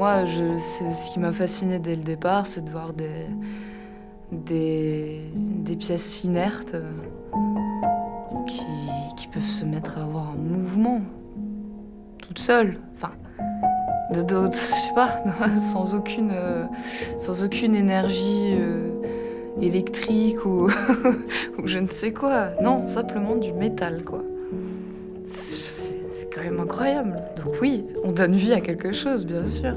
Moi, ce qui m'a fasciné dès le départ, c'est de voir des pièces inertes qui peuvent se mettre à avoir un mouvement toutes seules. Enfin, je sais pas, sans aucune énergie électrique ou, ou je ne sais quoi. Non, simplement du métal, quoi. C'est quand même incroyable. Donc oui, on donne vie à quelque chose, bien sûr.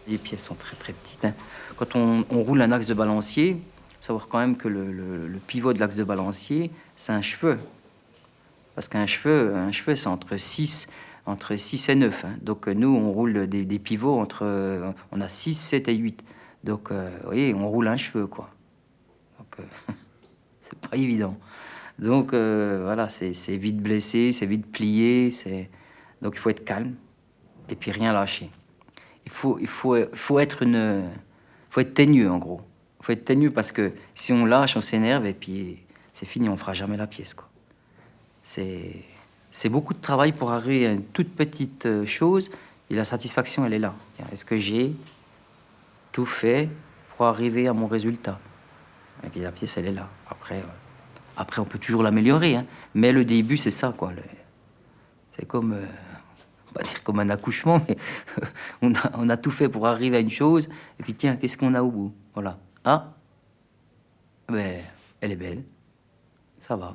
Les pièces sont très très petites, hein. Quand on roule un axe de balancier, il faut savoir quand même que le pivot de l'axe de balancier, c'est un cheveu. Parce qu'un cheveu c'est entre 6 et 9. Hein. Donc nous, on roule des pivots on a 6, 7 et 8. Donc vous voyez, on roule un cheveu, quoi. Donc c'est pas évident. Donc voilà, c'est vite blessé, c'est vite plié. Donc il faut être calme et puis rien lâcher. Faut être faut être teigneux, en gros. Faut être teigneux parce que si on lâche, on s'énerve et puis c'est fini, on fera jamais la pièce, quoi. C'est beaucoup de travail pour arriver à une toute petite chose et la satisfaction, elle est là. Est-ce que j'ai tout fait pour arriver à mon résultat? Et puis la pièce, elle est là. Après on peut toujours l'améliorer, hein. Mais le début, c'est ça, quoi. C'est comme... pas dire comme un accouchement, mais on a tout fait pour arriver à une chose, et puis tiens, qu'est-ce qu'on a au bout? Voilà. Ah, ben, elle est belle, ça va.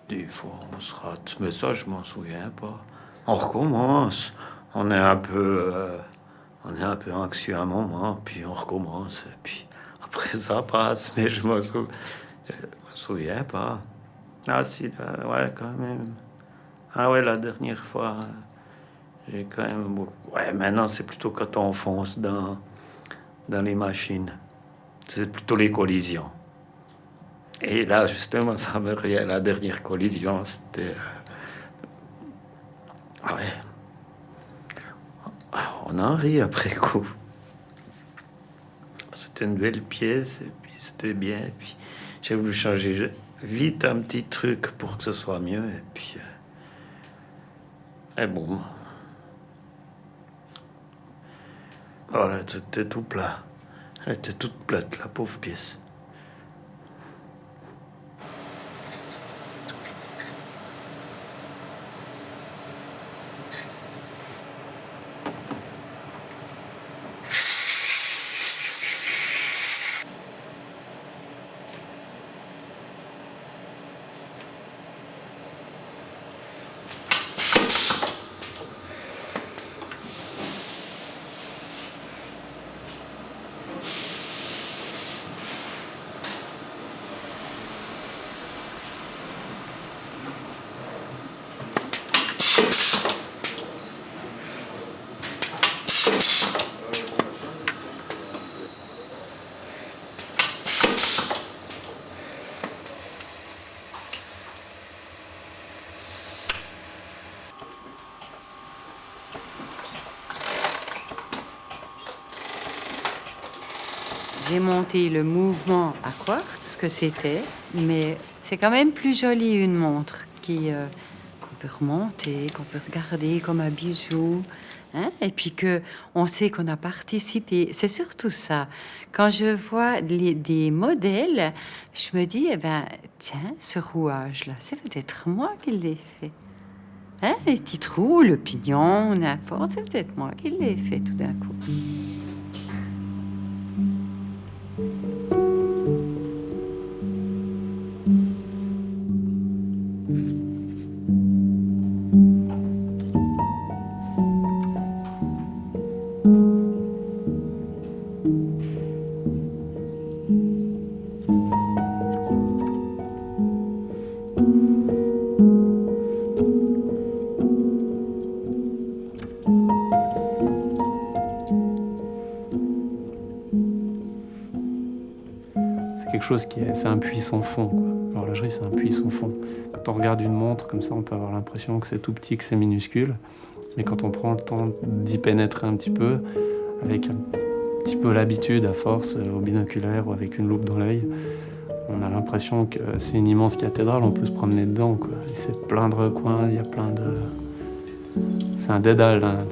Des fois, on se rate, mais ça, je m'en souviens pas. On recommence. On est un peu anxieux un moment, puis on recommence. Et puis après, ça passe, mais je me souviens pas. Ah si, là, ouais, quand même. Ah ouais, la dernière fois, j'ai quand même beaucoup. Ouais, maintenant, c'est plutôt quand on fonce dans les machines. C'est plutôt les collisions. Et là, justement, ça me revient, la dernière collision, c'était... Ah ouais. Ah, on en rit après coup. C'était une belle pièce, et puis c'était bien. Et puis j'ai voulu changer vite un petit truc pour que ce soit mieux, et puis... et boum. Voilà, c'était tout plat. Elle était toute plate, la pauvre pièce. J'ai monté le mouvement à quartz que c'était, mais c'est quand même plus joli une montre qu'on peut remonter, qu'on peut regarder comme un bijou. Hein, et puis que on sait qu'on a participé. C'est surtout ça. Quand je vois des modèles, je me dis, eh ben, tiens, ce rouage-là, c'est peut-être moi qui l'ai fait. Hein, les petits trous, le pignon, n'importe, c'est peut-être moi qui l'ai fait tout d'un coup. C'est quelque chose c'est un puits sans fond, quoi. L'horlogerie, c'est un puits sans fond. Quand on regarde une montre comme ça, on peut avoir l'impression que c'est tout petit, que c'est minuscule. Mais quand on prend le temps d'y pénétrer un petit peu, avec un petit peu l'habitude, à force, au binoculaire ou avec une loupe dans l'œil, on a l'impression que c'est une immense cathédrale, on peut se promener dedans, quoi. Et c'est plein de recoins, il y a plein de... C'est un dédale, hein.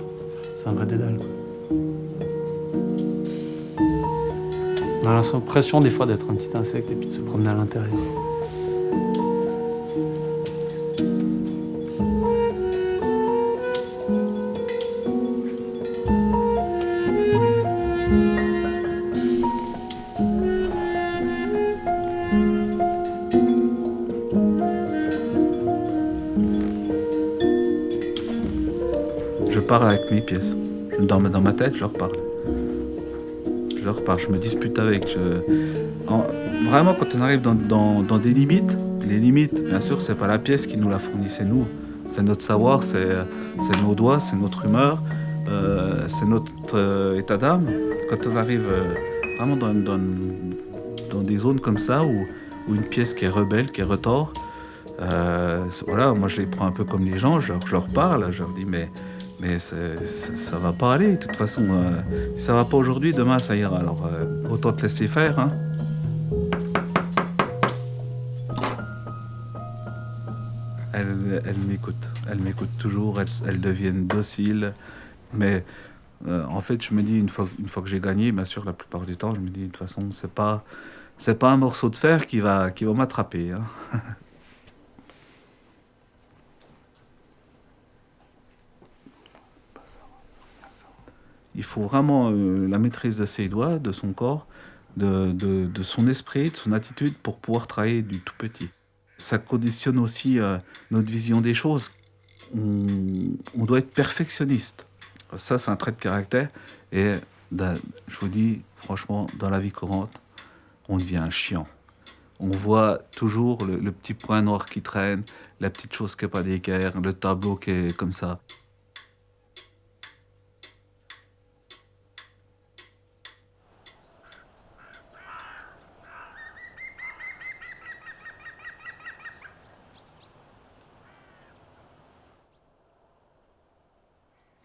C'est un vrai dédale, quoi. On a l'impression des fois d'être un petit insecte et puis de se promener à l'intérieur. Je parle avec mes pièces. Dans ma tête, je leur parle. Je me dispute avec. Vraiment, quand on arrive dans des limites, les limites, bien sûr, c'est pas la pièce qui nous la fournit, c'est nous. C'est notre savoir, c'est nos doigts, c'est notre humeur, c'est notre état d'âme. Quand on arrive vraiment dans des zones comme ça, où une pièce qui est rebelle, qui est retors, voilà, moi je les prends un peu comme les gens, je leur parle, je leur dis mais ça va pas aller, de toute façon, ça va pas aujourd'hui, demain ça ira, alors autant te laisser faire, hein. Elles m'écoutent toujours, elles deviennent dociles, mais en fait je me dis, une fois que j'ai gagné, bien sûr la plupart du temps, je me dis de toute façon c'est pas un morceau de fer qui va m'attraper, hein. Il faut vraiment la maîtrise de ses doigts, de son corps, de son esprit, de son attitude pour pouvoir travailler du tout petit. Ça conditionne aussi notre vision des choses. On doit être perfectionniste. Ça, c'est un trait de caractère. Et je vous dis, franchement, dans la vie courante, on devient chiant. On voit toujours le petit point noir qui traîne, la petite chose qui n'est pas d'équerre, le tableau qui est comme ça.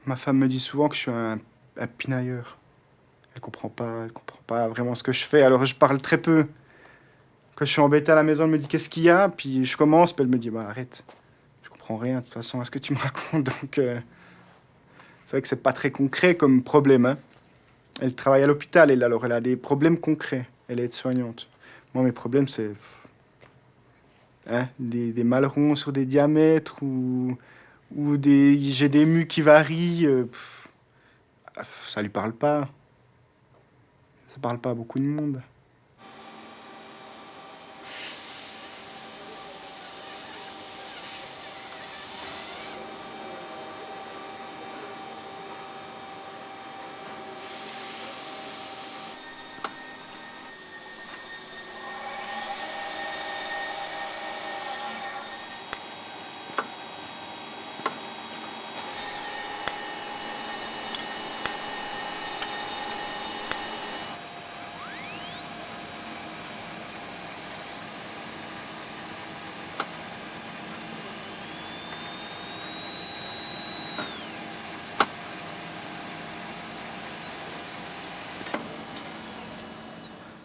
Ma femme me dit souvent que je suis un pinailleur. Elle comprend pas vraiment ce que je fais. Alors je parle très peu. Quand je suis embêté à la maison, elle me dit qu'est-ce qu'il y a, puis je commence, puis elle me dit bah arrête, je comprends rien de toute façon à ce que tu me racontes. Donc c'est vrai que c'est pas très concret comme problème, hein. Elle travaille à l'hôpital, alors elle a des problèmes concrets. Elle est aide-soignante. Moi mes problèmes c'est des mâles ronds sur des diamètres ou j'ai des mus qui varient. Ça lui parle pas. Ça parle pas à beaucoup de monde.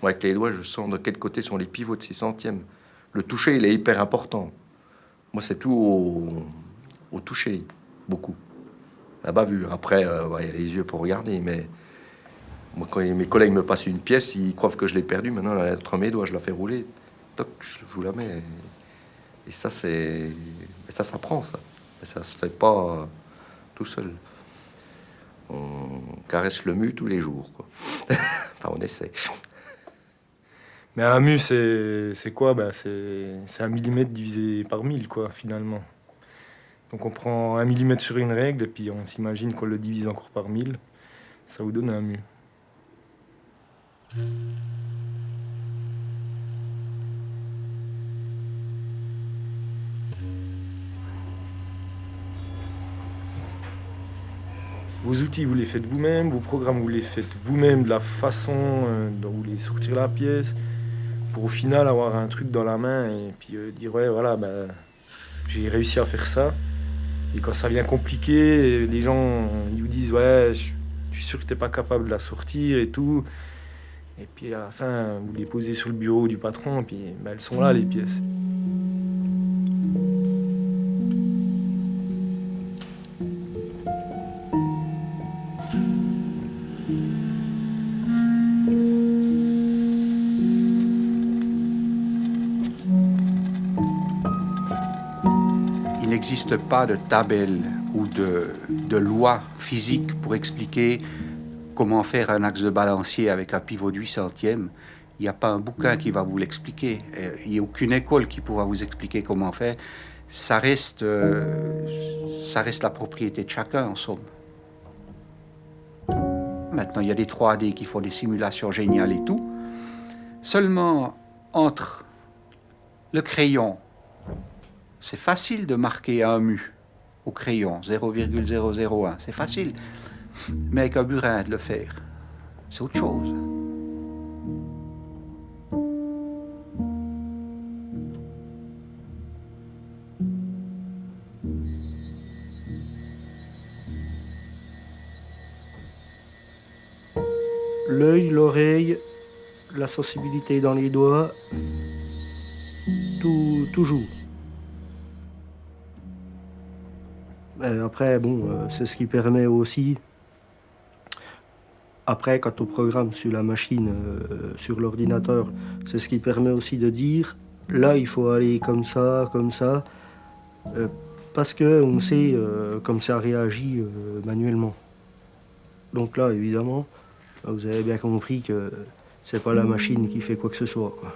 Moi, avec les doigts, je sens de quel côté sont les pivots de 6 centièmes. Le toucher, il est hyper important. Moi, c'est tout au toucher, beaucoup. la bavure. Après, il y a les yeux pour regarder, mais moi, quand mes collègues me passent une pièce, ils croient que je l'ai perdue. Maintenant, elle est entre mes doigts, je la fais rouler. Toc, je vous la mets. Et ça, ça s'apprend, ça. Et ça se fait pas tout seul. On caresse le mu tous les jours, quoi. Enfin, on essaie. Mais un mu, c'est quoi? C'est 1 millimètre divisé par 1000, quoi, finalement. Donc on prend 1 millimètre sur une règle, et puis on s'imagine qu'on le divise encore par 1000. Ça vous donne un mu. Vos outils, vous les faites vous-même, vos programmes, vous les faites vous-même de la façon dont vous voulez sortir la pièce, pour au final avoir un truc dans la main et puis dire ouais, voilà, j'ai réussi à faire ça. Et quand ça devient compliqué, les gens ils vous disent ouais, je suis sûr que t'es pas capable de la sortir et tout. Et puis à la fin, vous les posez sur le bureau du patron, et puis elles sont là, les pièces. Il n'existe pas de tabelle ou de loi physique pour expliquer comment faire un axe de balancier avec un pivot de 8 centièmes. Il n'y a pas un bouquin qui va vous l'expliquer. Il n'y a aucune école qui pourra vous expliquer comment faire. Ça reste la propriété de chacun, en somme. Maintenant, il y a des 3D qui font des simulations géniales et tout. Seulement, entre le crayon, c'est facile de marquer un mu au crayon, 0,001, c'est facile. Mais avec un burin, de le faire, c'est autre chose. L'œil, l'oreille, la sensibilité dans les doigts, tout joue. Après, bon, c'est ce qui permet aussi, après, quand on programme sur la machine, sur l'ordinateur, c'est ce qui permet aussi de dire, là, il faut aller comme ça, parce qu'on sait comme ça réagit manuellement. Donc là, évidemment, vous avez bien compris que c'est pas la machine qui fait quoi que ce soit, quoi.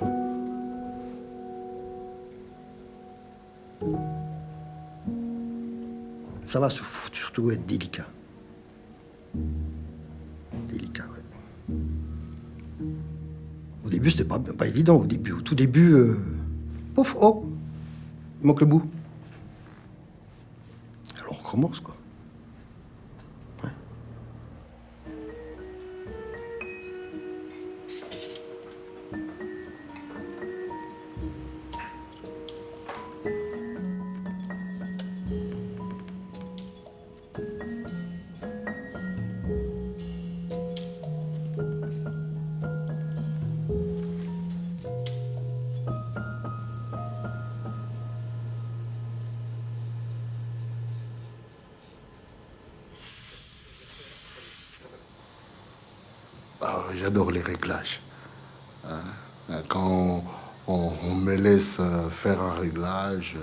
Ça va surtout être délicat. Délicat, ouais. Au début, c'était pas évident. Au tout début, pouf, oh, il manque le bout. Alors on recommence, quoi. Ouais. J'adore les réglages. Quand on me laisse faire un réglage,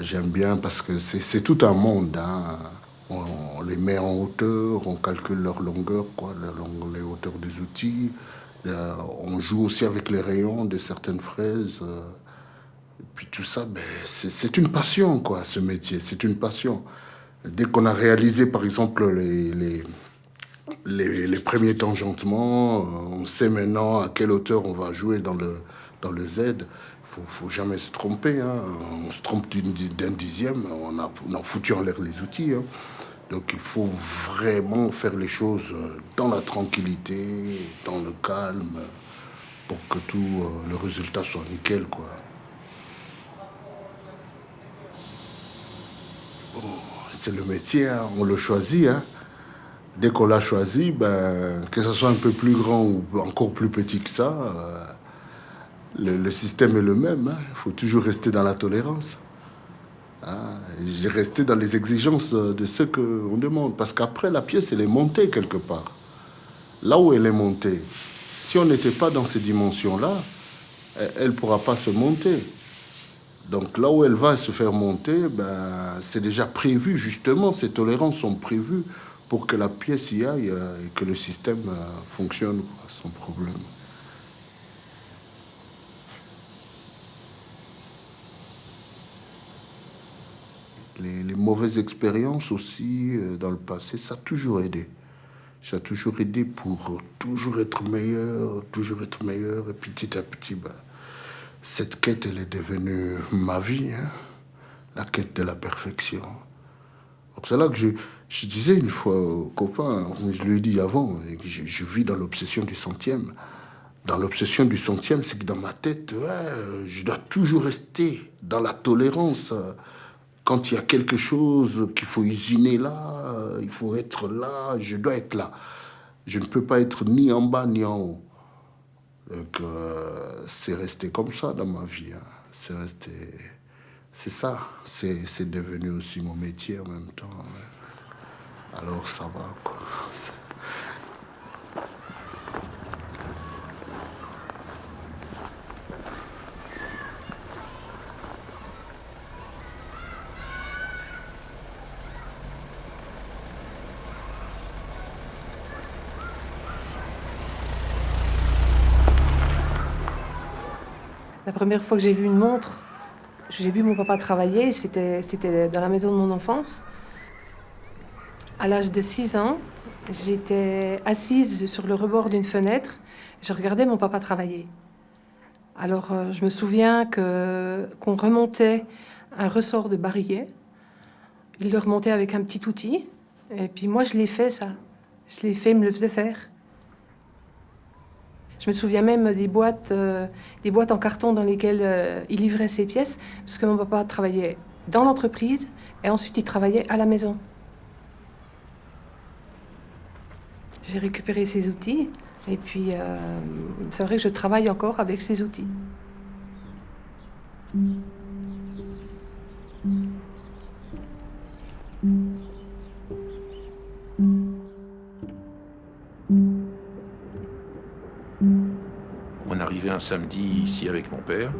j'aime bien parce que c'est tout un monde. Hein. On les met en hauteur, on calcule leur longueur, quoi, les hauteurs des outils. On joue aussi avec les rayons de certaines fraises. Et puis tout ça, c'est une passion, quoi, ce métier. C'est une passion. Dès qu'on a réalisé, par exemple, les premiers tangentements, on sait maintenant à quelle hauteur on va jouer dans le Z. Faut jamais se tromper. Hein. On se trompe d'un dixième, on a foutu en l'air les outils. Hein. Donc il faut vraiment faire les choses dans la tranquillité, dans le calme, pour que tout le résultat soit nickel, quoi. Bon, c'est le métier, hein. On le choisit, hein. Dès qu'on l'a choisi, que ce soit un peu plus grand ou encore plus petit que ça, le système est le même. Hein. Il faut toujours rester dans la tolérance. Hein, j'ai resté dans les exigences de ce qu'on demande. Parce qu'après, la pièce, elle est montée quelque part. Là où elle est montée, si on n'était pas dans ces dimensions-là, elle ne pourra pas se monter. Donc là où elle va se faire monter, ben, c'est déjà prévu, justement, ces tolérances sont prévues pour que la pièce y aille et que le système fonctionne sans problème. Les mauvaises expériences aussi dans le passé, ça a toujours aidé. Ça a toujours aidé pour toujours être meilleur. Et petit à petit, ben, cette quête, elle est devenue ma vie, hein, la quête de la perfection. Donc c'est là que je disais une fois au copain, je lui ai dit avant, je vis dans l'obsession du centième. Dans l'obsession du centième, c'est que dans ma tête, ouais, je dois toujours rester dans la tolérance. Quand il y a quelque chose qu'il faut usiner là, il faut être là, je dois être là. Je ne peux pas être ni en bas ni en haut. Donc, c'est resté comme ça dans ma vie. Hein. C'est resté... C'est ça. C'est devenu aussi mon métier en même temps. Ouais. Alors, ça va, quoi. La première fois que j'ai vu une montre, j'ai vu mon papa travailler, c'était dans la maison de mon enfance. À l'âge de 6 ans, j'étais assise sur le rebord d'une fenêtre, je regardais mon papa travailler. Alors je me souviens qu'on remontait un ressort de barillet, il le remontait avec un petit outil, et puis moi je l'ai fait ça, il me le faisait faire. Je me souviens même des boîtes en carton dans lesquelles il livrait ses pièces, parce que mon papa travaillait dans l'entreprise et ensuite il travaillait à la maison. J'ai récupéré ces outils et puis c'est vrai que je travaille encore avec ces outils. On arrivait un samedi ici avec mon père,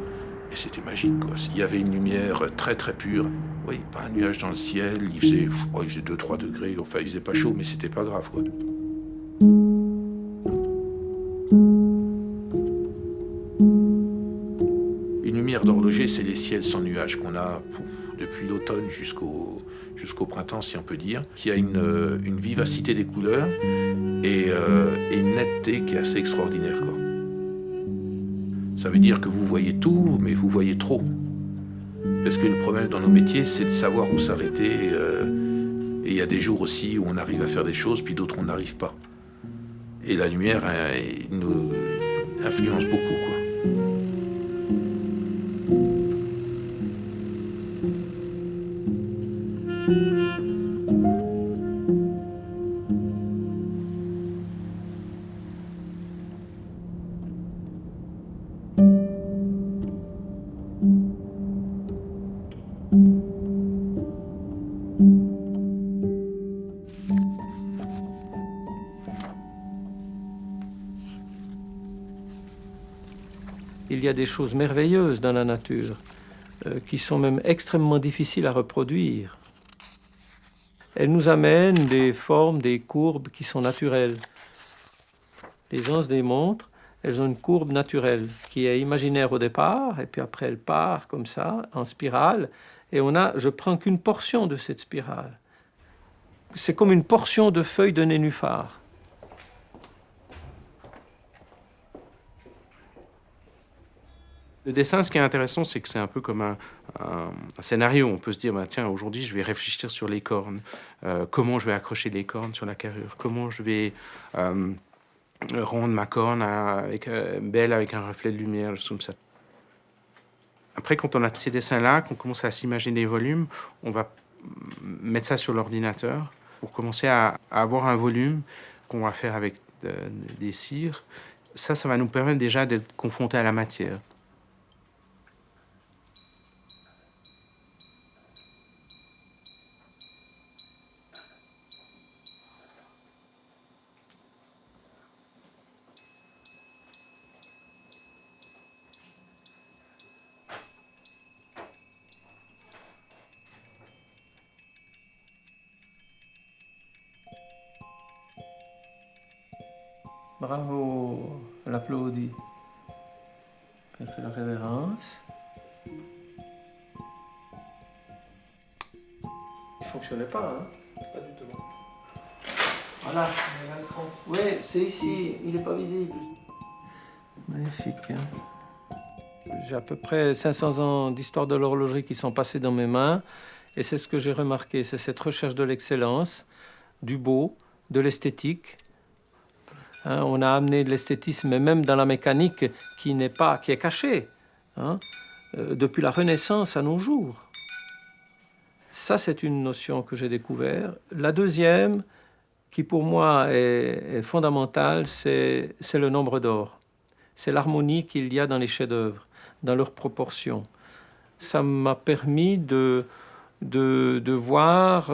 et c'était magique, quoi. Il y avait une lumière très très pure. Oui, pas un nuage dans le ciel, il faisait 2-3 degrés, enfin il faisait pas chaud, mais c'était pas grave, quoi. Une lumière d'horloger, c'est les ciels sans nuages qu'on a depuis l'automne jusqu'au printemps, si on peut dire, qui a une vivacité des couleurs et une netteté qui est assez extraordinaire, quoi. Ça veut dire que vous voyez tout, mais vous voyez trop. Parce que le problème dans nos métiers, c'est de savoir où s'arrêter. Et il y a des jours aussi où on arrive à faire des choses, puis d'autres on n'arrive pas. Et la lumière nous influence beaucoup, quoi. Il y a des choses merveilleuses dans la nature, qui sont même extrêmement difficiles à reproduire. Elles nous amènent des formes, des courbes qui sont naturelles. Les anses des montres, elles ont une courbe naturelle qui est imaginaire au départ, et puis après elle part comme ça, en spirale, et je prends qu'une portion de cette spirale. C'est comme une portion de feuilles de nénuphar. Le dessin, ce qui est intéressant, c'est que c'est un peu comme un scénario. On peut se dire, bah, tiens, aujourd'hui, je vais réfléchir sur les cornes. Comment je vais accrocher les cornes sur la carrure? Comment je vais rendre ma corne belle avec un reflet de lumière, juste comme ça. Après, quand on a ces dessins-là, qu'on commence à s'imaginer les volumes, on va mettre ça sur l'ordinateur pour commencer à avoir un volume qu'on va faire avec des cires. Ça va nous permettre déjà d'être confrontés à la matière. Bravo, elle applaudit. Elle fait la révérence. Il ne fonctionnait pas, hein? Pas du tout. Voilà, l'écran. Oui, c'est ici, il n'est pas visible. Magnifique, hein? J'ai à peu près 500 ans d'histoire de l'horlogerie qui sont passés dans mes mains. Et c'est ce que j'ai remarqué, c'est cette recherche de l'excellence, du beau, de l'esthétique. Hein, on a amené de l'esthétisme, même dans la mécanique, qui est cachée, hein, depuis la Renaissance à nos jours. Ça, c'est une notion que j'ai découverte. La deuxième, qui pour moi est fondamentale, c'est le nombre d'or. C'est l'harmonie qu'il y a dans les chefs-d'œuvre, dans leurs proportions. Ça m'a permis de voir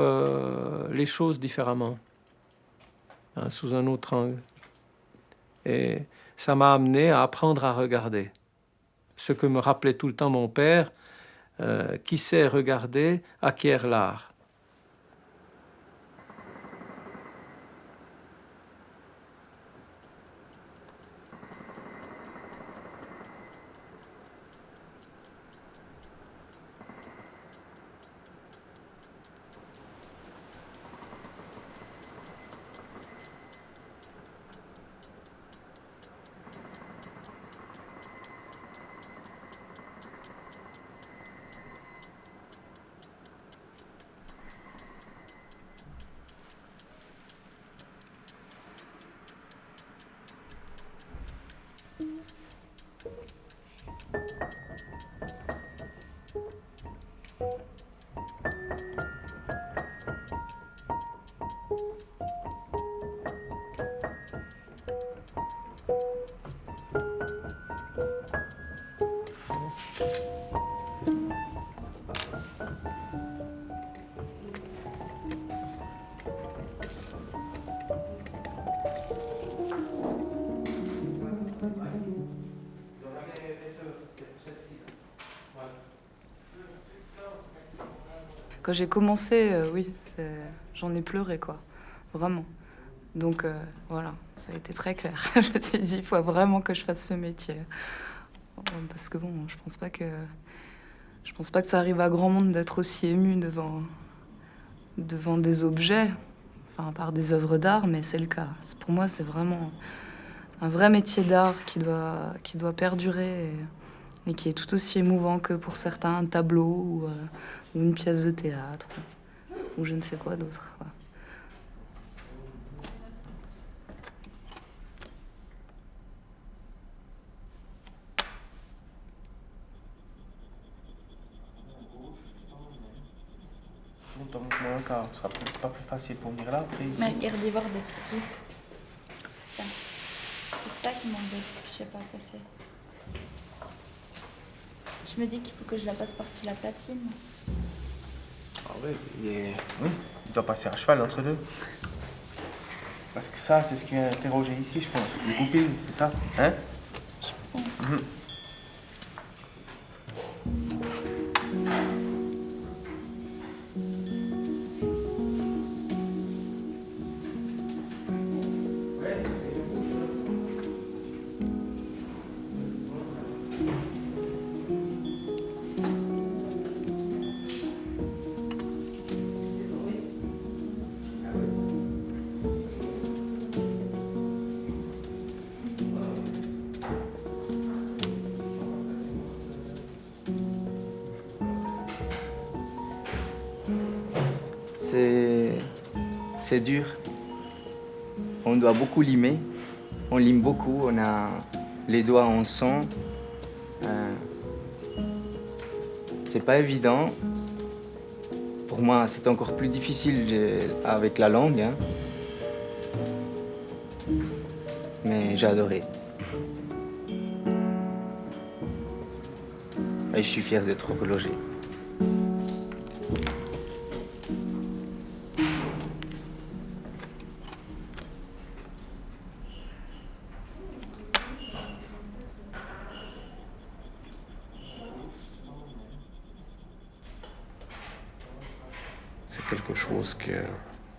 les choses différemment, hein, sous un autre angle. Et ça m'a amené à apprendre à regarder. Ce que me rappelait tout le temps mon père, qui sait regarder acquiert l'art. Quand j'ai commencé, oui, j'en ai pleuré, quoi. Vraiment. Donc, voilà, ça a été très clair. Je me suis dit, il faut vraiment que je fasse ce métier. Parce que bon, je pense pas que ça arrive à grand monde d'être aussi ému devant des objets, enfin, par des œuvres d'art, mais c'est le cas. Pour moi, c'est vraiment un vrai métier d'art qui doit perdurer et qui est tout aussi émouvant que pour certains un tableau ou une pièce de théâtre ou je ne sais quoi d'autre. Voilà. Ton mouvement encore, ce sera pas plus facile pour venir là après ici. Mais regardez voir de dessous. Ça. C'est ça qui m'embête, je sais pas quoi c'est. Je me dis qu'il faut que je la passe par-dessus la platine. Ah ouais, oui, il doit passer à cheval entre deux. Parce que ça, c'est ce qui est interrogé ici, je pense. Les goupilles, c'est ça, hein? Je pense. C'est dur. On doit beaucoup limer. On lime beaucoup. On a les doigts en sang. C'est pas évident. Pour moi, c'est encore plus difficile avec la langue. Hein. Mais j'ai adoré. Et je suis fier d'être horloger. C'est quelque chose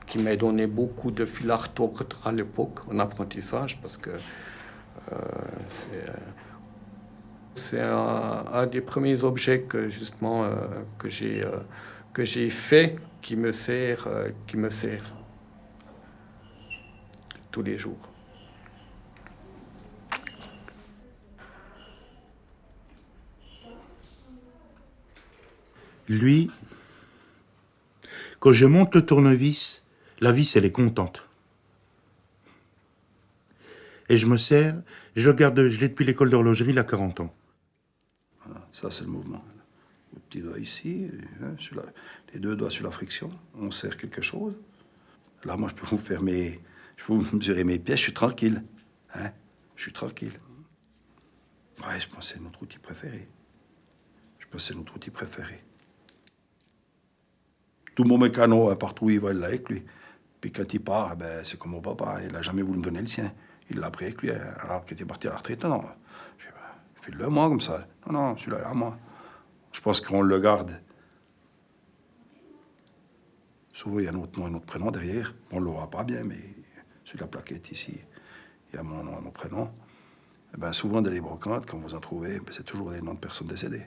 qui m'a donné beaucoup de fil à retordre à l'époque en apprentissage, parce que c'est un des premiers objets que justement que j'ai fait qui me sert tous les jours. Lui, quand je monte le tournevis, la vis, elle est contente. Et je me sers, je l'ai depuis l'école d'horlogerie, il a 40 ans. Voilà, ça c'est le mouvement. Le petit doigt ici, les deux doigts sur la friction, on serre quelque chose. Là, moi, je peux vous mesurer mes pièces, je suis tranquille. Hein? Je suis tranquille. Ouais, je pense que c'est notre outil préféré. Tout mon mécano, partout où il va, il l'a avec lui. Puis quand il part, c'est comme mon papa, il n'a jamais voulu me donner le sien. Il l'a pris avec lui, alors qu'il était parti à la retraite. Non, fais-le moi comme ça. Non, celui-là, à moi. Je pense qu'on le garde. Souvent, il y a notre nom et notre prénom derrière. On ne le voit pas bien, mais sur la plaquette ici, il y a mon nom et mon prénom. Et ben, souvent, dans les brocantes, quand vous en trouvez, c'est toujours des noms de personnes décédées.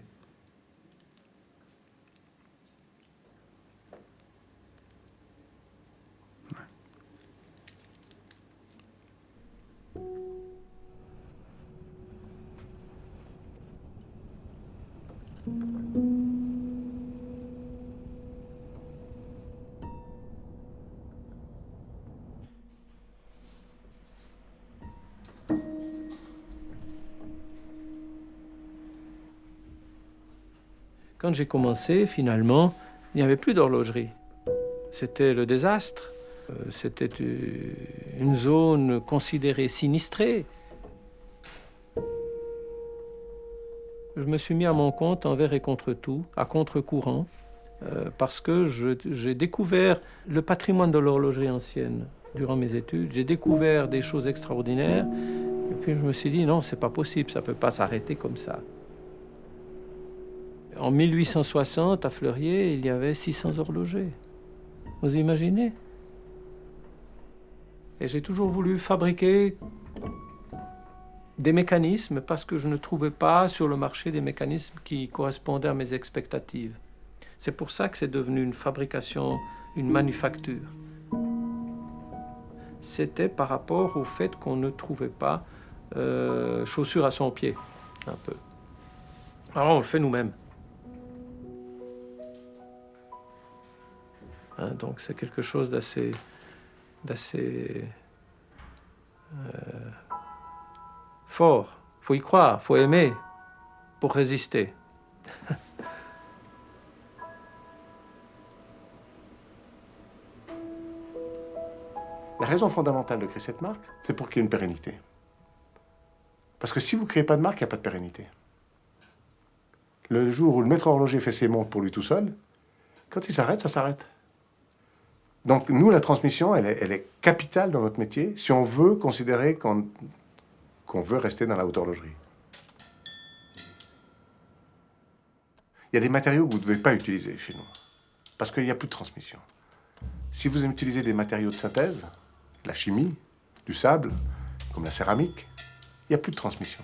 Quand j'ai commencé, finalement, il n'y avait plus d'horlogerie. C'était le désastre. C'était une zone considérée sinistrée. Je me suis mis à mon compte envers et contre tout, à contre-courant, parce que j'ai découvert le patrimoine de l'horlogerie ancienne durant mes études. J'ai découvert des choses extraordinaires. Et puis je me suis dit, non, c'est pas possible, ça peut pas s'arrêter comme ça. En 1860, à Fleurier, il y avait 600 horlogers. Vous imaginez? Et j'ai toujours voulu fabriquer des mécanismes parce que je ne trouvais pas sur le marché des mécanismes qui correspondaient à mes expectatives. C'est pour ça que c'est devenu une fabrication, une manufacture. C'était par rapport au fait qu'on ne trouvait pas chaussure à son pied, un peu. Alors on le fait nous-mêmes. Hein, donc c'est quelque chose d'assez fort. Il faut y croire, il faut aimer pour résister. La raison fondamentale de créer cette marque, c'est pour qu'il y ait une pérennité. Parce que si vous ne créez pas de marque, il n'y a pas de pérennité. Le jour où le maître horloger fait ses montres pour lui tout seul, quand il s'arrête, ça s'arrête. Donc nous, la transmission, elle est capitale dans notre métier si on veut considérer qu'on veut rester dans la haute horlogerie. Il y a des matériaux que vous ne devez pas utiliser chez nous, parce qu'il n'y a plus de transmission. Si vous utilisez des matériaux de synthèse, la chimie, du sable, comme la céramique, il n'y a plus de transmission.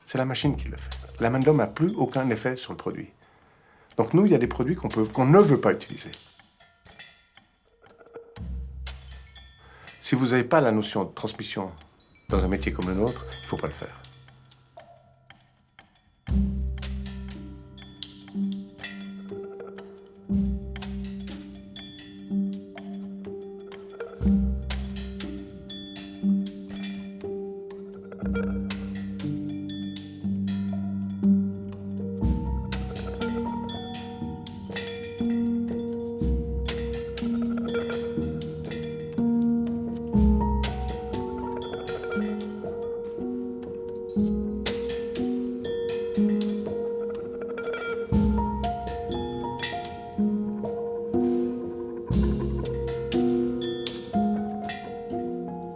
C'est la machine qui le fait. La main d'homme n'a plus aucun effet sur le produit. Donc nous, il y a des produits qu'on ne veut pas utiliser. Si vous n'avez pas la notion de transmission dans un métier comme le nôtre, il ne faut pas le faire.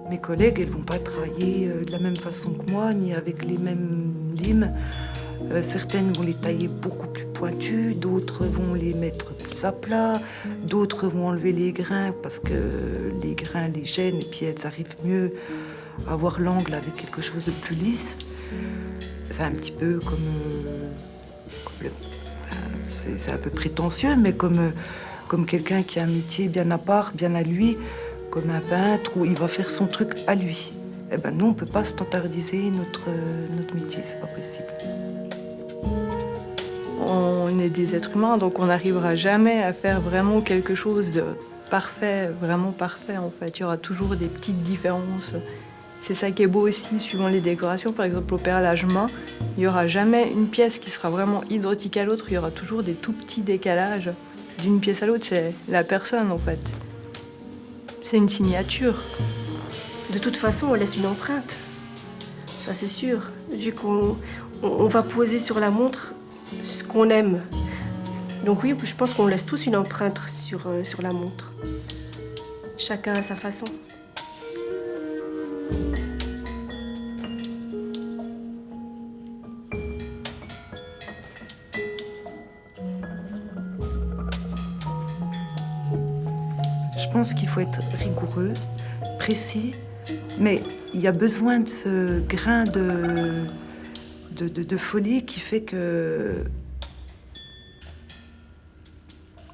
Mes collègues, elles vont pas travailler de la même façon que moi, ni avec les mêmes limes. Certaines vont les tailler beaucoup plus pointues, d'autres vont les mettre plus à plat, d'autres vont enlever les grains parce que les grains les gênent et puis elles arrivent mieux à avoir l'angle avec quelque chose de plus lisse. C'est un petit peu comme c'est un peu prétentieux, mais comme quelqu'un qui a un métier bien à part, bien à lui, comme un peintre où il va faire son truc à lui. Eh ben nous, on ne peut pas standardiser notre métier, c'est pas possible. On est des êtres humains, donc on n'arrivera jamais à faire vraiment quelque chose de parfait, vraiment parfait en fait. Il y aura toujours des petites différences. C'est ça qui est beau aussi, suivant les décorations. Par exemple, au perlage main, il n'y aura jamais une pièce qui sera vraiment identique à l'autre. Il y aura toujours des tout petits décalages d'une pièce à l'autre. C'est la personne en fait. C'est une signature. De toute façon, on laisse une empreinte. Ça, c'est sûr. Vu qu'on va poser sur la montre ce qu'on aime. Donc oui, je pense qu'on laisse tous une empreinte sur la montre. Chacun à sa façon. Je pense qu'il faut être rigoureux, précis, mais il y a besoin de ce grain de folie qui fait que...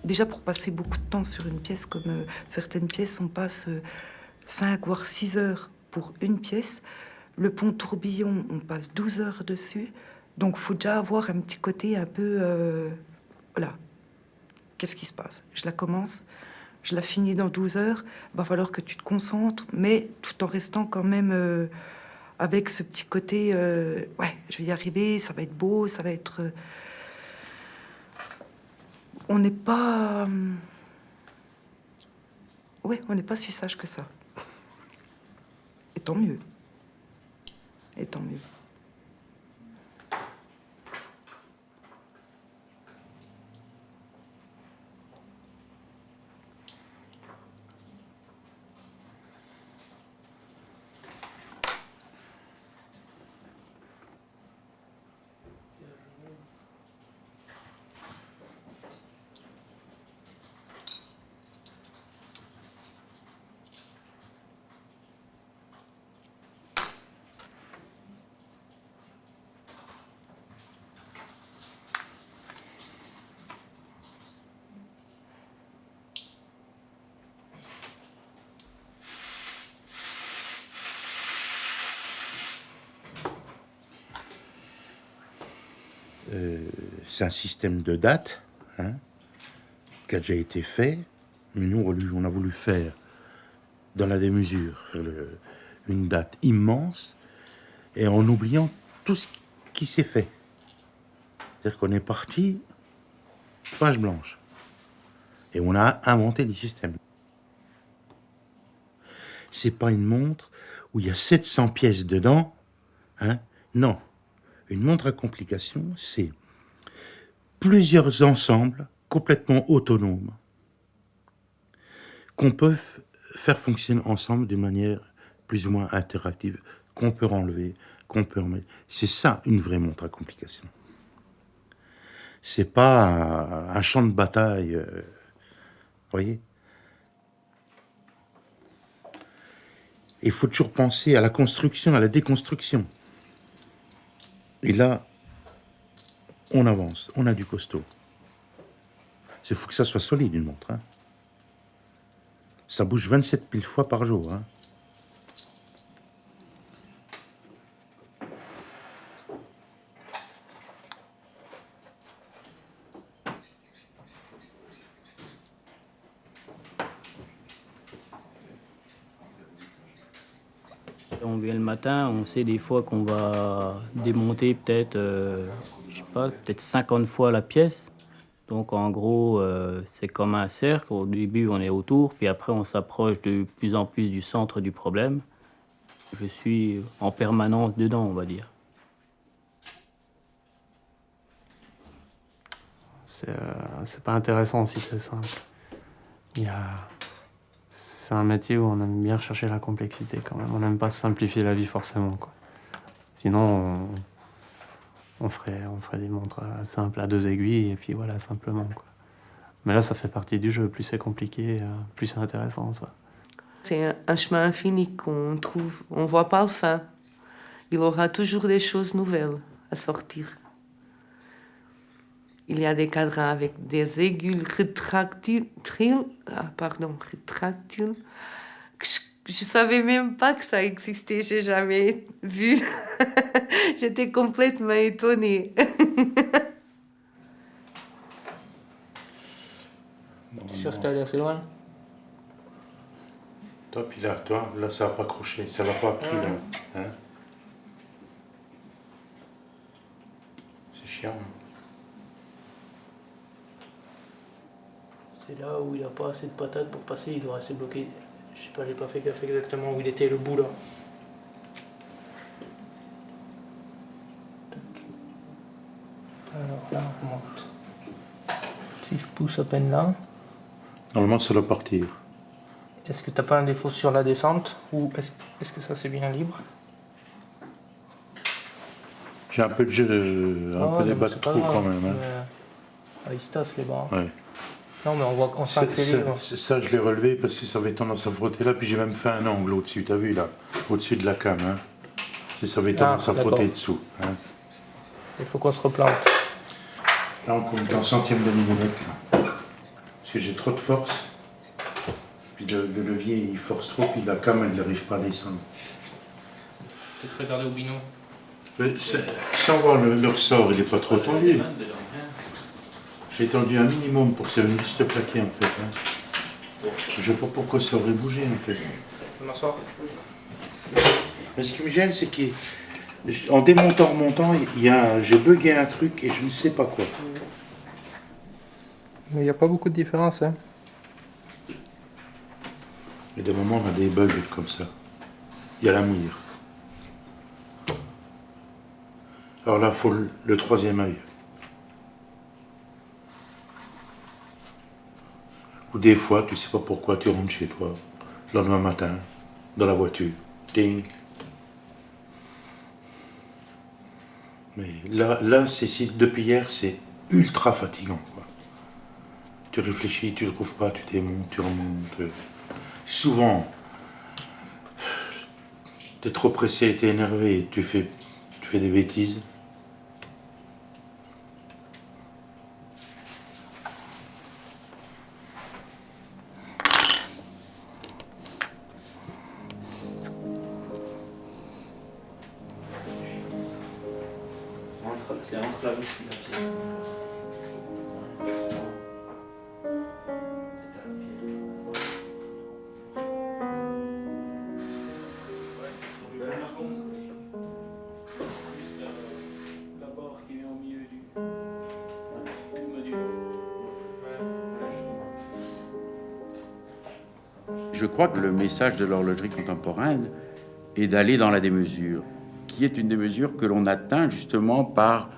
Déjà, pour passer beaucoup de temps sur une pièce, comme certaines pièces, on passe 5 voire 6 heures pour une pièce. Le pont tourbillon, on passe 12 heures dessus. Donc, il faut déjà avoir un petit côté un peu... voilà. Qu'est-ce qui se passe? Je la commence, je la finis dans 12 heures. Il va falloir que tu te concentres, mais tout en restant quand même avec ce petit côté... ouais, je vais y arriver, ça va être beau, ça va être... on n'est pas... ouais, on n'est pas si sage que ça. Et tant mieux. Et tant mieux. C'est un système de dates hein, qui a déjà été fait, mais nous, on a voulu faire dans la démesure, faire une date immense, et en oubliant tout ce qui s'est fait. C'est-à-dire qu'on est parti page blanche, et on a inventé des systèmes. C'est pas une montre où il y a 700 pièces dedans, hein, non. Une montre à complication, c'est plusieurs ensembles complètement autonomes qu'on peut faire fonctionner ensemble d'une manière plus ou moins interactive, qu'on peut enlever, qu'on peut remettre. C'est ça, une vraie montre à complication. C'est pas un champ de bataille, vous voyez. Il faut toujours penser à la construction, à la déconstruction. Et là, on avance, on a du costaud. Il faut que ça soit solide, une montre. Hein. Ça bouge 27 000 fois par jour. Hein. On vient le matin, on sait des fois qu'on va démonter peut-être, je sais pas, peut-être 50 fois la pièce. Donc en gros, c'est comme un cercle. Au début, on est autour, puis après, on s'approche de plus en plus du centre du problème. Je suis en permanence dedans, on va dire. C'est pas intéressant si c'est simple. C'est un métier où on aime bien chercher la complexité quand même. On n'aime pas simplifier la vie forcément, quoi. Sinon, on ferait des montres simples à 2 aiguilles, et puis voilà, simplement, quoi. Mais là, ça fait partie du jeu. Plus c'est compliqué, plus c'est intéressant, ça. C'est un chemin infini qu'on trouve. On ne voit pas le fin. Il aura toujours des choses nouvelles à sortir. Il y a des cadrans avec des aiguilles rétractiles, rétractiles, que je savais même pas que ça existait, j'ai jamais vu. J'étais complètement étonnée. Tu es sûr que tu allé assez loin? Toi, puis là, ça va pas accroché, ça va pas pris, là. Hein? C'est chiant. C'est là où il n'a pas assez de patates pour passer, il doit rester bloqué. Je sais pas, j'ai pas fait gaffe exactement où il était, le bout là. Alors là, on remonte. Si je pousse à peine là. Normalement, ça doit partir. Est-ce que t'as pas un défaut sur la descente ou est-ce que ça c'est bien libre? J'ai un peu de jeu, un peu des bas de trou quand même. Hein. Il se tasse les bras. Ouais. Non, mais on voit qu'on s'accélère. Ça, je l'ai relevé parce que ça avait tendance à frotter là, puis j'ai même fait un angle au-dessus, t'as vu là, au-dessus de la cam. Hein. Ça avait tendance à frotter dessous. Hein. Il faut qu'on se replante. Là, on compte en centième de millimètre. Là. Parce que j'ai trop de force. Puis le levier, il force trop, puis la cam, elle n'arrive pas à descendre. Peut-être regarder au bino. Sans voir le ressort, il n'est pas trop tendu. J'ai tendu un minimum pour que ça vienne juste plaquer en fait. Hein. Je ne sais pas pourquoi ça aurait bougé en fait. Je m'assois. Mais ce qui me gêne, c'est qu'en démontant, remontant, j'ai bugué un truc et je ne sais pas quoi. Mais il n'y a pas beaucoup de différence. Hein. Mais des moments, on a des bugs comme ça. Il y a la mouire. Alors là, il faut le troisième œil. Ou des fois, tu sais pas pourquoi, tu rentres chez toi, le lendemain matin, dans la voiture. Ding. Mais là depuis hier, c'est ultra fatigant. Quoi. Tu réfléchis, tu ne trouves pas, tu démontes, tu remontes. Souvent, tu es trop pressé, tu es énervé, tu fais des bêtises. C'est entre la vis et la pierre. La barre qui vient au milieu du module. Je crois que le message de l'horlogerie contemporaine est d'aller dans la démesure, qui est une démesure que l'on atteint justement par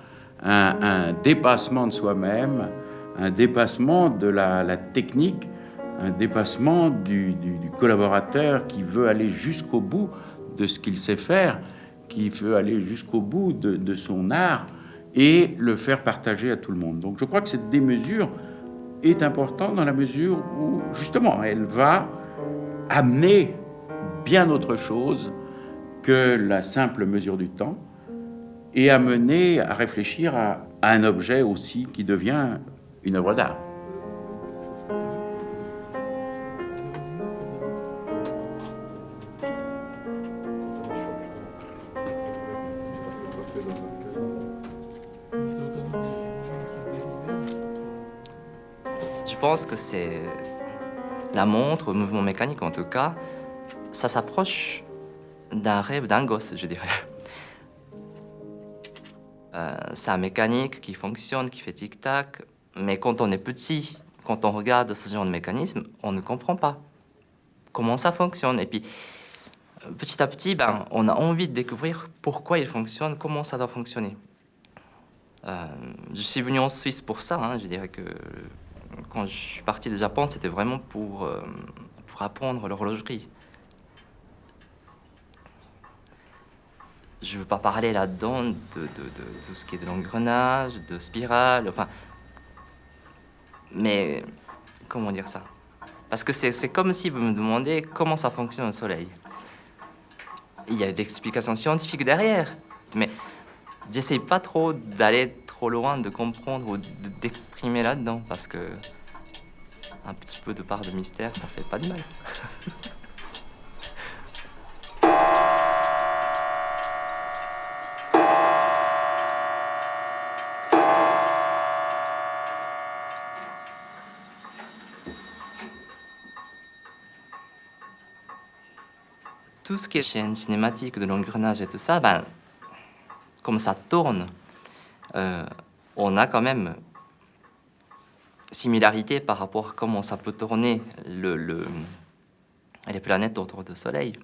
un dépassement de soi-même, un dépassement de la technique, un dépassement du collaborateur qui veut aller jusqu'au bout de ce qu'il sait faire, qui veut aller jusqu'au bout de son art et le faire partager à tout le monde. Donc je crois que cette démesure est importante dans la mesure où, justement, elle va amener bien autre chose que la simple mesure du temps et amener à réfléchir à un objet aussi qui devient une œuvre d'art. Je pense que c'est la montre, le mouvement mécanique en tout cas, ça s'approche d'un rêve d'un gosse, je dirais. C'est un mécanique qui fonctionne, qui fait tic-tac, mais quand on est petit, quand on regarde ce genre de mécanisme, on ne comprend pas comment ça fonctionne. Et puis, petit à petit, on a envie de découvrir pourquoi il fonctionne, comment ça doit fonctionner. Je suis venu en Suisse pour ça, hein. Je dirais que quand je suis parti du Japon, c'était vraiment pour apprendre l'horlogerie. je veux pas parler là-dedans de tout ce qui est de l'engrenage, de spirale, enfin... Mais comment dire ça? Parce que c'est comme si vous me demandez comment ça fonctionne le soleil. Il y a des explications scientifiques derrière, mais j'essaye pas trop d'aller trop loin, de comprendre ou d'exprimer là-dedans, parce que un petit peu de part de mystère, ça fait pas de mal. Tout ce qui est chaîne cinématique de l'engrenage et tout ça, ben, comme ça tourne, on a quand même similarité par rapport à comment ça peut tourner les planètes autour du Soleil.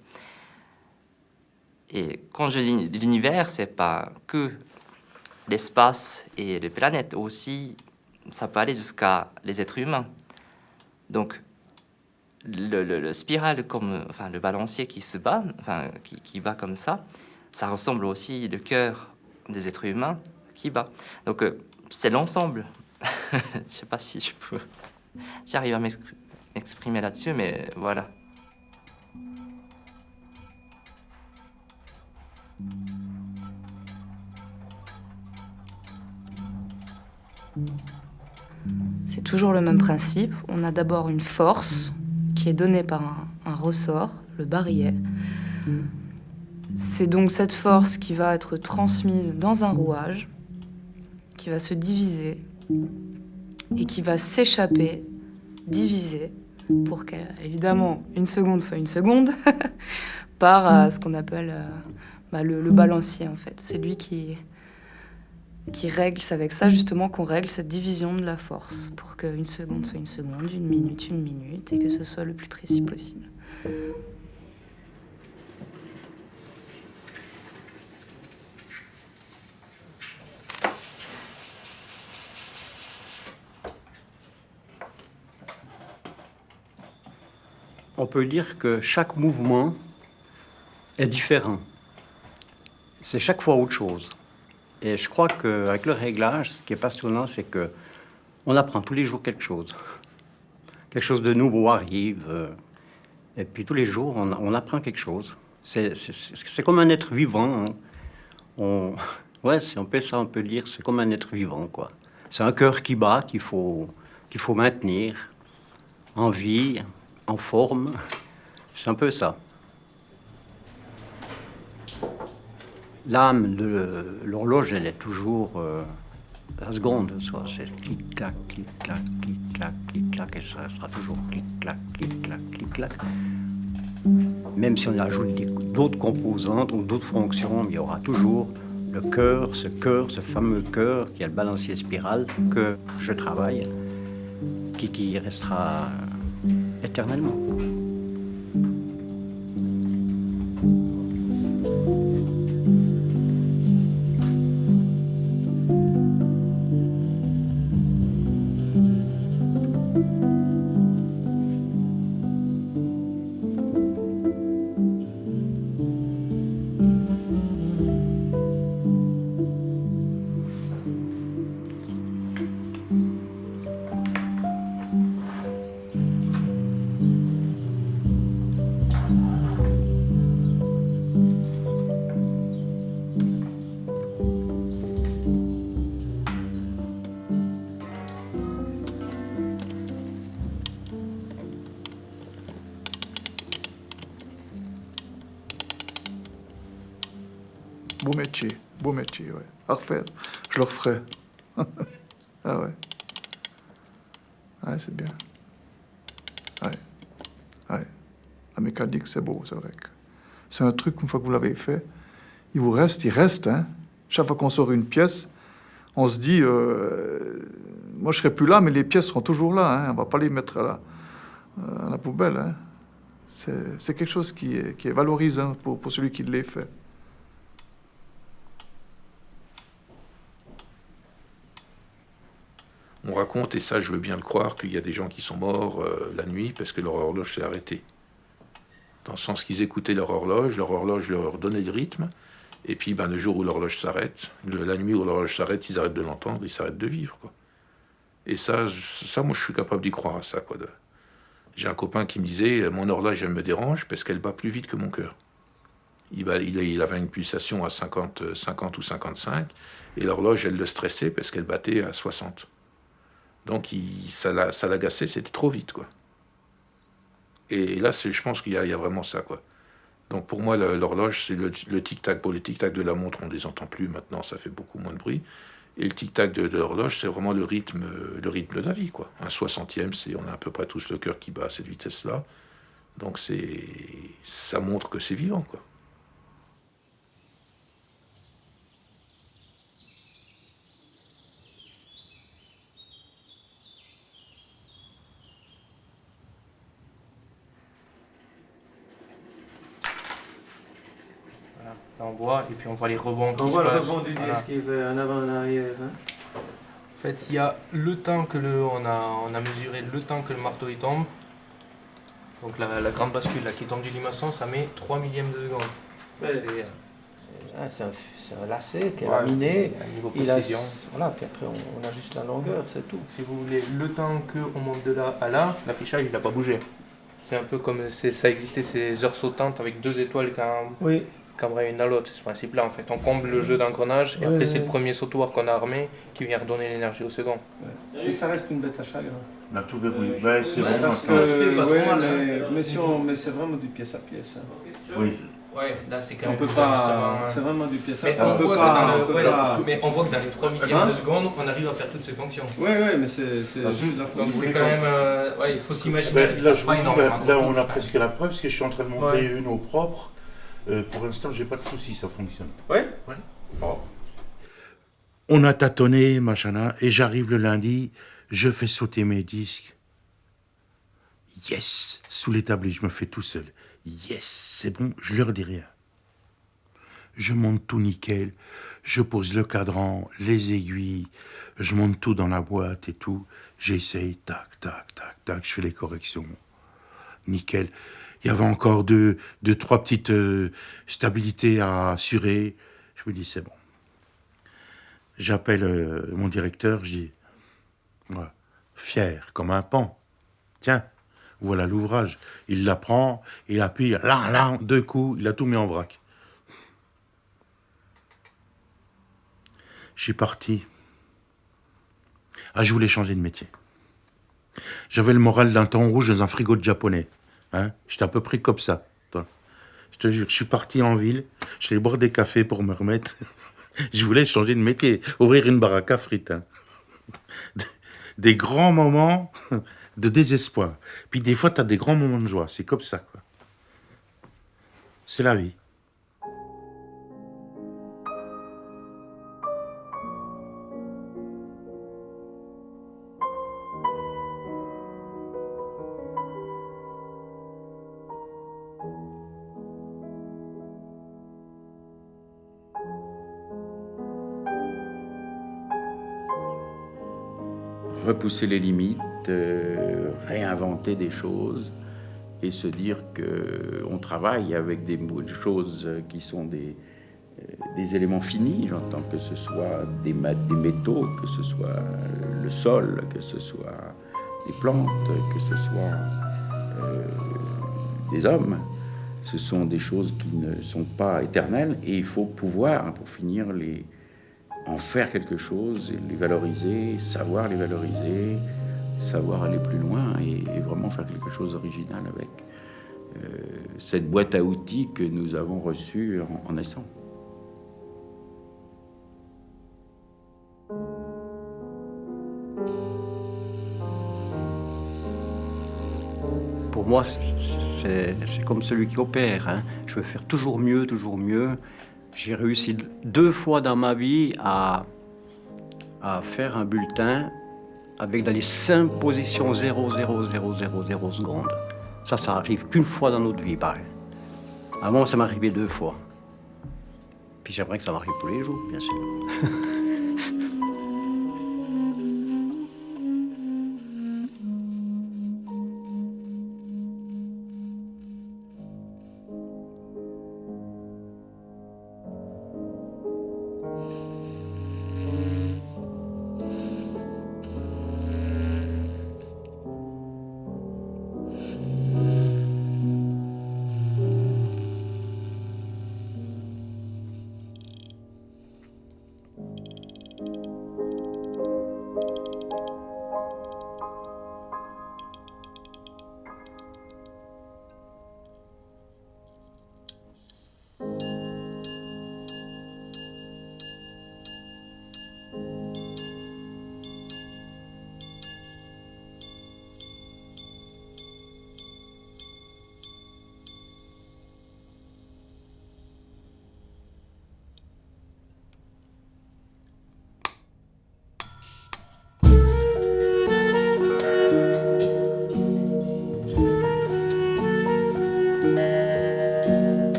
Et quand je dis l'univers, c'est pas que l'espace et les planètes, aussi ça peut aller jusqu'à les êtres humains. Donc le spirale, enfin le balancier qui se bat, enfin qui bat comme ça ressemble aussi le cœur des êtres humains qui bat. Donc c'est l'ensemble. Je sais pas si j'arrive à m'exprimer là-dessus, mais voilà. C'est toujours le même principe. On a d'abord une force qui est donnée par un ressort, le barillet. C'est donc cette force qui va être transmise dans un rouage, qui va se diviser et qui va s'échapper, diviser, pour qu'évidemment une seconde soit une seconde, par ce qu'on appelle le balancier en fait. C'est lui qui règle, c'est avec ça justement qu'on règle cette division de la force, pour qu'une seconde soit une seconde, une minute, et que ce soit le plus précis possible. On peut dire que chaque mouvement est différent. C'est chaque fois autre chose. Et je crois qu'avec le réglage, ce qui est passionnant, c'est que on apprend tous les jours quelque chose. Quelque chose de nouveau arrive. Et puis tous les jours, on apprend quelque chose. C'est comme un être vivant. Hein. Ouais, c'est un peu ça, on peut dire. C'est comme un être vivant, quoi. C'est un cœur qui bat, qu'il faut maintenir en vie, en forme. C'est un peu ça. L'âme de l'horloge, elle est toujours la seconde. C'est clic-clac, clic-clac, clic-clac, clic-clac, et ça sera toujours clic-clac, clic-clac, clic-clac. Même si on ajoute d'autres composantes ou d'autres fonctions, il y aura toujours le cœur, ce fameux cœur qui est le balancier spirale que je travaille, qui restera éternellement. Beau métier, ouais. À refaire, je le referai. Ah ouais. Ouais, c'est bien. Ouais. La mécanique, c'est beau, c'est vrai. C'est un truc, une fois que vous l'avez fait, il reste, hein. Chaque fois qu'on sort une pièce, on se dit, moi je serai plus là, mais les pièces seront toujours là, hein. On va pas les mettre à la poubelle, hein. C'est quelque chose qui est valorisant pour celui qui les fait. On raconte, et ça je veux bien le croire, qu'il y a des gens qui sont morts la nuit parce que leur horloge s'est arrêtée. Dans le sens qu'ils écoutaient leur horloge leur donnait le rythme, Et puis le jour où l'horloge s'arrête, la nuit où l'horloge s'arrête, ils arrêtent de l'entendre, ils s'arrêtent de vivre, quoi. Et ça, moi, je suis capable d'y croire à ça, quoi. J'ai un copain qui me disait, mon horloge, elle me dérange parce qu'elle bat plus vite que mon cœur. Il avait une pulsation à 50 ou 55, et l'horloge, elle le stressait parce qu'elle battait à 60. Donc, ça l'agaçait, c'était trop vite, quoi. Et là, je pense qu'il y a vraiment ça, quoi. Donc, pour moi, l'horloge, c'est le tic-tac. Pour les tic-tac de la montre, on ne les entend plus maintenant, ça fait beaucoup moins de bruit. Et le tic-tac de l'horloge, c'est vraiment le rythme de la vie, quoi. Un 60e, on a à peu près tous le cœur qui bat à cette vitesse-là. Donc, ça montre que c'est vivant, quoi. Là, on voit, et puis on voit les rebonds qui On se voit le passent. rebond du disque Voilà. qui fait en avant, en arrière. Hein. En fait, il y a le temps que on a mesuré le temps que le marteau il tombe. Donc la grande bascule là, qui tombe du limaçon, ça met 3 millièmes de seconde. Ouais. C'est un lacet qui est laminé. À niveau Il a, précision. voilà, puis après on ajuste la longueur, c'est tout. Si vous voulez, le temps qu'on monte de là à là, l'affichage il n'a pas bougé. C'est un peu comme ça existait ces heures sautantes avec 2 étoiles Oui. Qu'embraye une à l'autre, c'est ce principe-là en fait. On comble le jeu d'engrenage et Ouais, après c'est ouais. le premier sautoir qu'on a armé qui vient redonner l'énergie au second. Mais ça reste une bête à chagrin. On a tout verrouillé. Ouais, c'est bon. Parce que, Ça se fait pas trop mal, mais c'est vraiment du pièce à pièce. Hein. Oui. Ouais, là c'est quand On même peut plus pas. ajustement, C'est vraiment du pièce à mais pièce. on voit que dans le- ouais, pas. mais on voit que dans les 3 millièmes Hein de seconde, on arrive à faire toutes ces fonctions. Oui, mais c'est juste la Donc forme. c'est quand même. Ouais, il faut s'imaginer. Ben, là, je vous pas dis, énormément là, de on a touches. presque la preuve, parce que je suis en train de monter Ouais. une au propre. Pour l'instant, j'ai pas de soucis, ça fonctionne. Ouais. Ouais. Oh. On a tâtonné, machin, et j'arrive le lundi, je fais sauter mes disques. Yes! Sous l'établi, je me fais tout seul. Yes! C'est bon, je leur dis rien. Je monte tout nickel, je pose le cadran, les aiguilles, je monte tout dans la boîte et tout. J'essaye, tac, tac, tac, tac, je fais les corrections. Nickel. Il y avait encore deux, trois petites stabilités à assurer. Je me dis, c'est bon. J'appelle mon directeur, je dis, ouais, fier comme un pan. Tiens, voilà l'ouvrage. Il la prend, il appuie, là, 2 coups, il a tout mis en vrac. Je suis parti. Ah, je voulais changer de métier. J'avais le moral d'un thon rouge dans un frigo de japonais. Hein? J'étais à peu près comme ça. Toi. Je te jure, je suis parti en ville, je vais boire des cafés pour me remettre. Je voulais changer de métier, ouvrir une baraque à frites. Hein. Des grands moments de désespoir. Puis des fois, tu as des grands moments de joie. C'est comme ça, quoi. C'est la vie. Repousser les limites, réinventer des choses et se dire qu'on travaille avec des choses qui sont des éléments finis, j'entends, que ce soit des métaux, que ce soit le sol, que ce soit des plantes, que ce soit des hommes. Ce sont des choses qui ne sont pas éternelles et il faut pouvoir, pour finir, en faire quelque chose, et les valoriser, savoir les valoriser, savoir aller plus loin et vraiment faire quelque chose d'original avec cette boîte à outils que nous avons reçue en naissant. Pour moi, c'est comme celui qui opère. Hein. Je veux faire toujours mieux, toujours mieux. J'ai réussi 2 fois dans ma vie à faire un bulletin avec dans les 5 positions 0,0000 secondes. Ça arrive qu'une fois dans notre vie, pareil. Avant, ça m'arrivait 2 fois. Puis j'aimerais que ça m'arrive tous les jours, bien sûr.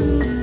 Thank you.